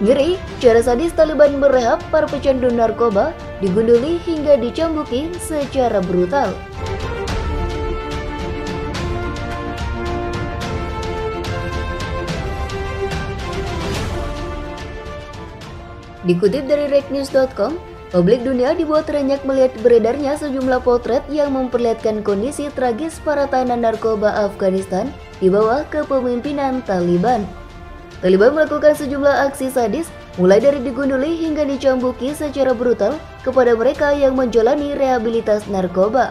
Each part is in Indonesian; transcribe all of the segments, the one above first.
Ngeri, cara sadis Taliban merehab para pecandu narkoba, digunduli hingga dicambuki secara brutal. Dikutip dari reknews.com, publik dunia dibuat renyak melihat beredarnya sejumlah potret yang memperlihatkan kondisi tragis para tahanan narkoba Afghanistan di bawah kepemimpinan Taliban. Taliban melakukan sejumlah aksi sadis, mulai dari digunduli hingga dicambuki secara brutal kepada mereka yang menjalani rehabilitas narkoba.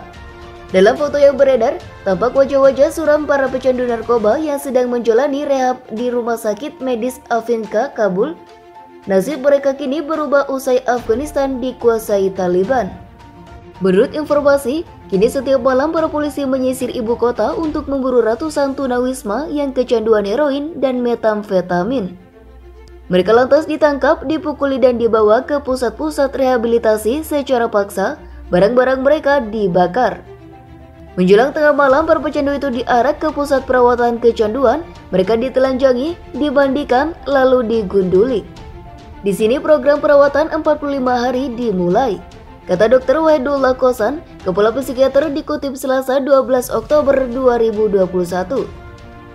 Dalam foto yang beredar, tampak wajah-wajah suram para pecandu narkoba yang sedang menjalani rehab di Rumah Sakit Medis Afinka, Kabul. Nasib mereka kini berubah usai Afghanistan dikuasai Taliban. Menurut informasi, kini setiap malam para polisi menyisir ibu kota untuk memburu ratusan tunawisma yang kecanduan heroin dan metamfetamin. Mereka lantas ditangkap, dipukuli dan dibawa ke pusat-pusat rehabilitasi secara paksa, barang-barang mereka dibakar. Menjelang tengah malam, para pecandu itu diarak ke pusat perawatan kecanduan, mereka ditelanjangi, dimandikan, lalu digunduli. Di sini program perawatan 45 hari dimulai. Kata Dr. Wahidullah Kosan, Kepala Psikiater dikutip Selasa 12 Oktober 2021.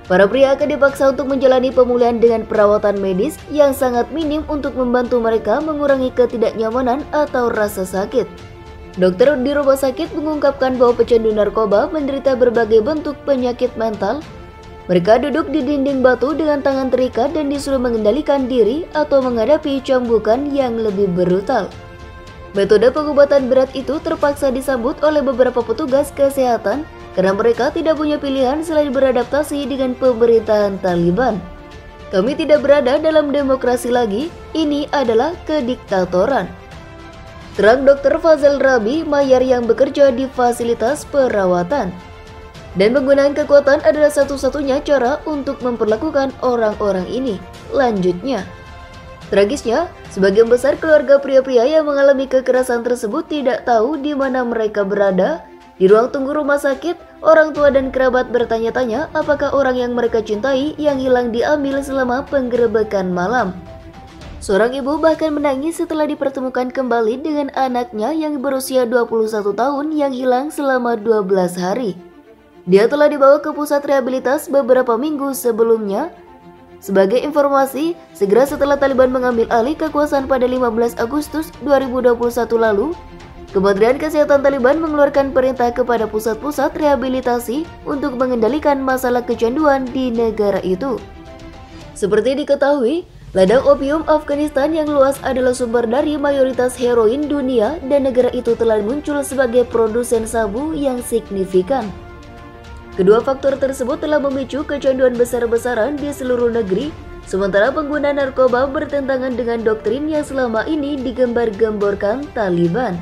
Para pria akan dipaksa untuk menjalani pemulihan dengan perawatan medis yang sangat minim untuk membantu mereka mengurangi ketidaknyamanan atau rasa sakit. Dokter di rumah sakit mengungkapkan bahwa pecandu narkoba menderita berbagai bentuk penyakit mental. Mereka duduk di dinding batu dengan tangan terikat dan disuruh mengendalikan diri atau menghadapi cambukan yang lebih brutal. Metode pengobatan berat itu terpaksa disambut oleh beberapa petugas kesehatan karena mereka tidak punya pilihan selain beradaptasi dengan pemerintahan Taliban. Kami tidak berada dalam demokrasi lagi, ini adalah kediktatoran. Terang Dr. Fazal Rabi, mayar yang bekerja di fasilitas perawatan. Dan penggunaan kekuatan adalah satu-satunya cara untuk memperlakukan orang-orang ini. Lanjutnya. Tragisnya, sebagian besar keluarga pria-pria yang mengalami kekerasan tersebut tidak tahu di mana mereka berada. Di ruang tunggu rumah sakit, orang tua dan kerabat bertanya-tanya apakah orang yang mereka cintai yang hilang diambil selama penggerebekan malam. Seorang ibu bahkan menangis setelah dipertemukan kembali dengan anaknya yang berusia 21 tahun yang hilang selama 12 hari. Dia telah dibawa ke pusat rehabilitas beberapa minggu sebelumnya. Sebagai informasi, segera setelah Taliban mengambil alih kekuasaan pada 15 Agustus 2021 lalu, Kementerian Kesehatan Taliban mengeluarkan perintah kepada pusat-pusat rehabilitasi untuk mengendalikan masalah kecanduan di negara itu. Seperti diketahui, ladang opium Afghanistan yang luas adalah sumber dari mayoritas heroin dunia dan negara itu telah muncul sebagai produsen sabu yang signifikan. Kedua faktor tersebut telah memicu kecanduan besar-besaran di seluruh negeri, sementara pengguna narkoba bertentangan dengan doktrin yang selama ini digembar-gemborkan Taliban.